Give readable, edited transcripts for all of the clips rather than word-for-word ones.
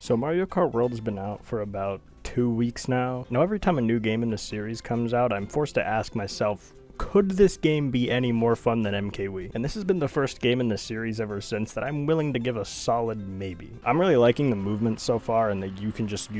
So Mario Kart World has been out for about 2 weeks now. Now every time a new game in the series comes out, I'm forced to ask myself, could this game be any more fun than MKWorld? And this has been the first game in the series ever since that I'm willing to give a solid maybe. I'm really liking the movement so far, and that you can just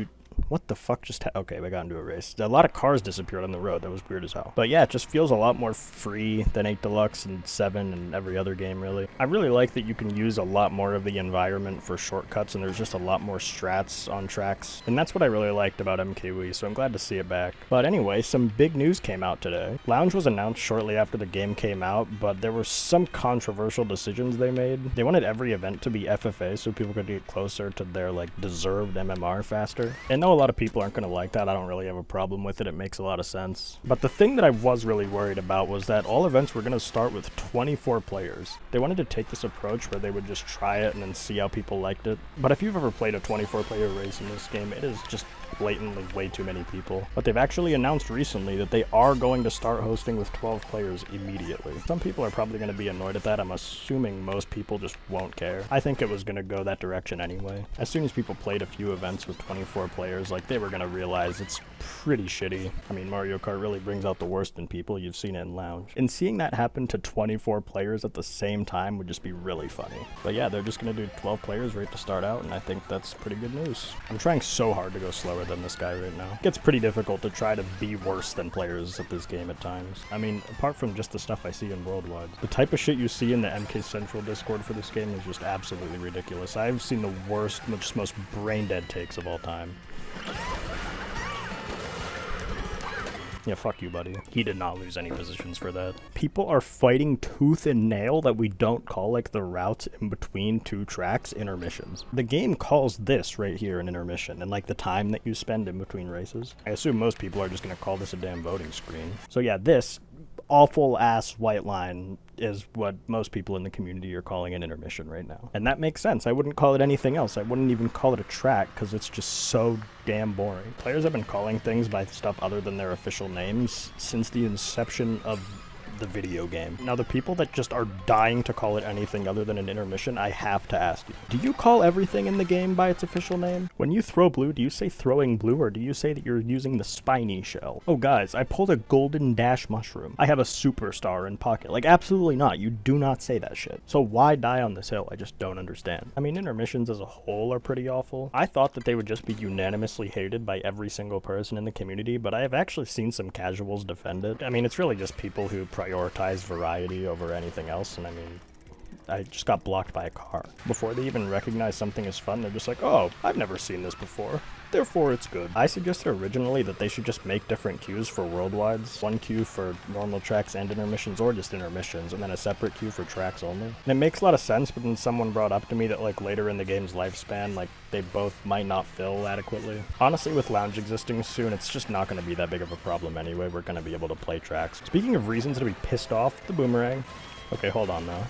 what the fuck just okay, we got into a race. A lot of cars disappeared on the road. That was weird as hell. But yeah, it just feels a lot more free than 8 Deluxe and 7 and every other game, really. I really like that you can use a lot more of the environment for shortcuts, and there's just a lot more strats on tracks. And that's what I really liked about MKWorld, so I'm glad to see it back. But anyway, some big news came out today. Lounge was announced shortly after the game came out, but there were some controversial decisions they made. They wanted every event to be FFA so people could get closer to their, deserved MMR faster. And a lot of people aren't going to like that. I don't really have a problem with it. It makes a lot of sense. But the thing that I was really worried about was that all events were going to start with 24 players. They wanted to take this approach where they would just try it and then see how people liked it. But if you've ever played a 24-player race in this game, it is just blatantly way too many people. But they've actually announced recently that they are going to start hosting with 12 players immediately. Some people are probably going to be annoyed at that. I'm assuming most people just won't care. I think it was going to go that direction anyway. As soon as people played a few events with 24 players, they were going to realize it's pretty shitty. I mean, Mario Kart really brings out the worst in people. You've seen it in Lounge. And seeing that happen to 24 players at the same time would just be really funny. But yeah, they're just going to do 12 players right to start out, and I think that's pretty good news. I'm trying so hard to go slower than this guy right now. It gets pretty difficult to try to be worse than players at this game at times. I mean, apart from just the stuff I see in Worldwide, the type of shit you see in the MK Central Discord for this game is just absolutely ridiculous. I've seen the worst, most brain-dead takes of all time. Yeah, fuck you, buddy. He did not lose any positions for that. People are fighting tooth and nail that we don't call, the routes in between two tracks intermissions. The game calls this right here an intermission, and, the time that you spend in between races. I assume most people are just gonna call this a damn voting screen. So yeah, this awful-ass white line is what most people in the community are calling an intermission right now. And that makes sense. I wouldn't call it anything else. I wouldn't even call it a track, because it's just so damn boring. Players have been calling things by stuff other than their official names since the inception of the video game. Now, the people that just are dying to call it anything other than an intermission, I have to ask you, do you call everything in the game by its official name? When you throw blue, do you say throwing blue, or do you say that you're using the spiny shell? Oh guys, I pulled a golden dash mushroom. I have a superstar in pocket. Absolutely not. You do not say that shit. So why die on this hill? I just don't understand. I mean, intermissions as a whole are pretty awful. I thought that they would just be unanimously hated by every single person in the community, but I have actually seen some casuals defend it. I mean, it's really just people who prioritize variety over anything else, and I mean, I just got blocked by a car. Before they even recognize something as fun, they're just like, oh, I've never seen this before, therefore it's good. I suggested originally that they should just make different queues for worldwides. One queue for normal tracks and intermissions, or just intermissions, and then a separate queue for tracks only. And it makes a lot of sense, but then someone brought up to me that later in the game's lifespan, they both might not fill adequately. Honestly, with Lounge existing soon, it's just not going to be that big of a problem anyway. We're going to be able to play tracks. Speaking of reasons to be pissed off, the boomerang. Okay, hold on now.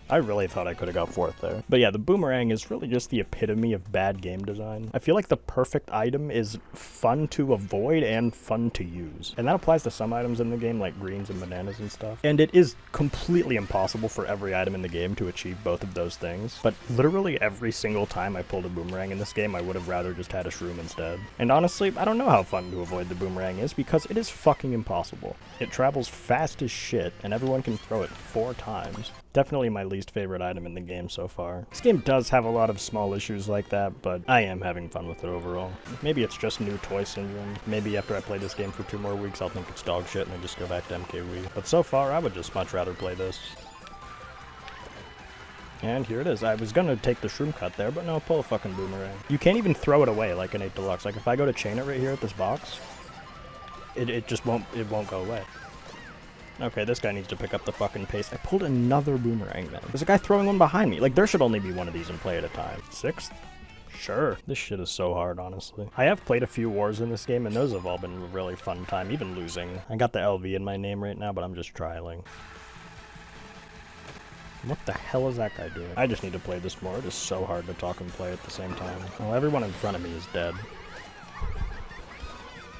I really thought I could have got 4th there. But yeah, the boomerang is really just the epitome of bad game design. I feel like the perfect item is fun to avoid and fun to use. And that applies to some items in the game, like greens and bananas and stuff. And it is completely impossible for every item in the game to achieve both of those things. But literally every single time I pulled a boomerang in this game, I would have rather just had a shroom instead. And honestly, I don't know how fun to avoid the boomerang is, because it is fucking impossible. It travels fast as shit, and everyone can throw it 4 times. Definitely my least favorite item in the game so far. This game does have a lot of small issues like that, but I am having fun with it overall. Maybe it's just new toy syndrome. Maybe after I play this game for 2 more weeks, I'll think it's dog shit and then just go back to MKWorld. But so far, I would just much rather play this. And here it is. I was gonna take the shroom cut there, but no, pull a fucking boomerang. You can't even throw it away like an 8 Deluxe. If I go to chain it right here at this box, it just won't go away. Okay, this guy needs to pick up the fucking pace. I pulled another boomerang then. There's a guy throwing one behind me. There should only be one of these in play at a time. 6th? Sure. This shit is so hard, honestly. I have played a few wars in this game, and those have all been a really fun time, even losing. I got the LV in my name right now, but I'm just trialing. What the hell is that guy doing? I just need to play this more. It is so hard to talk and play at the same time. Well, everyone in front of me is dead.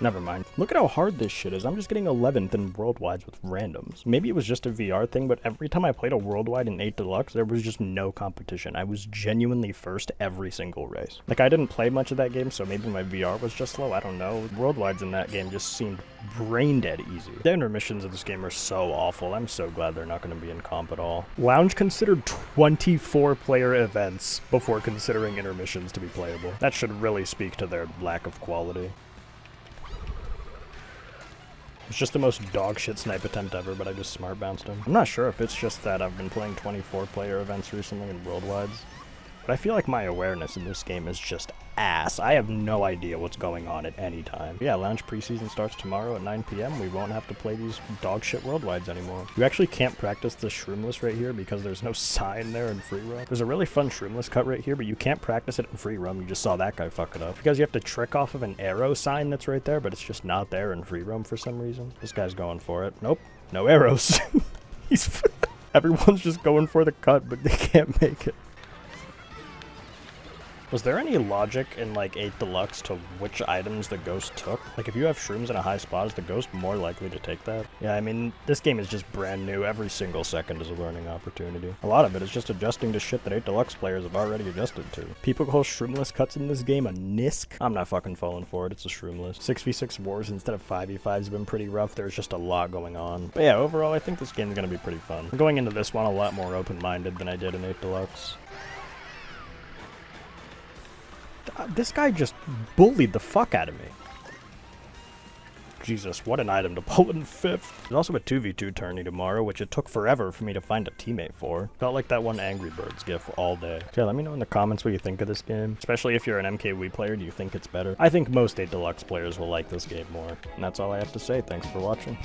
Never mind. Look at how hard this shit is. I'm just getting 11th in worldwides with randoms. Maybe it was just a VR thing, but every time I played a worldwide in 8 Deluxe, there was just no competition. I was genuinely first every single race. Like, I didn't play much of that game, so maybe my VR was just slow. I don't know. Worldwides in that game just seemed brain dead easy. The intermissions of this game are so awful. I'm so glad they're not going to be in comp at all. Lounge considered 24 player events before considering intermissions to be playable. That should really speak to their lack of quality. It's just the most dog shit snipe attempt ever, but I just smart bounced him. I'm not sure if it's just that I've been playing 24 player events recently in worldwides, but I feel like my awareness in this game is just ass. I have no idea what's going on at any time. Yeah, Lounge preseason starts tomorrow at 9 p.m. We won't have to play these dog shit worldwides anymore. You actually can't practice the shroomless right here because there's no sign there in free roam. There's a really fun shroomless cut right here, but you can't practice it in free roam. You just saw that guy fuck it up. Because you have to trick off of an arrow sign that's right there, but it's just not there in free roam for some reason. This guy's going for it. Nope, no arrows. Everyone's just going for the cut, but they can't make it. Was there any logic in, like, 8 Deluxe to which items the ghost took? Like, if you have shrooms in a high spot, is the ghost more likely to take that? Yeah, I mean, this game is just brand new. Every single second is a learning opportunity. A lot of it is just adjusting to shit that 8 Deluxe players have already adjusted to. People call shroomless cuts in this game a NISC. I'm not fucking falling for it. It's a shroomless. 6v6 wars instead of 5v5 has been pretty rough. There's just a lot going on. But yeah, overall, I think this game is going to be pretty fun. I'm going into this one a lot more open-minded than I did in 8 Deluxe. This guy just bullied the fuck out of me. Jesus, what an item to pull in 5th. There's also a 2v2 tourney tomorrow, which it took forever for me to find a teammate for. Felt like that one Angry Birds gif all day. So yeah, let me know in the comments what you think of this game. Especially if you're an MKW player, do you think it's better? I think most 8 Deluxe players will like this game more. And that's all I have to say. Thanks for watching.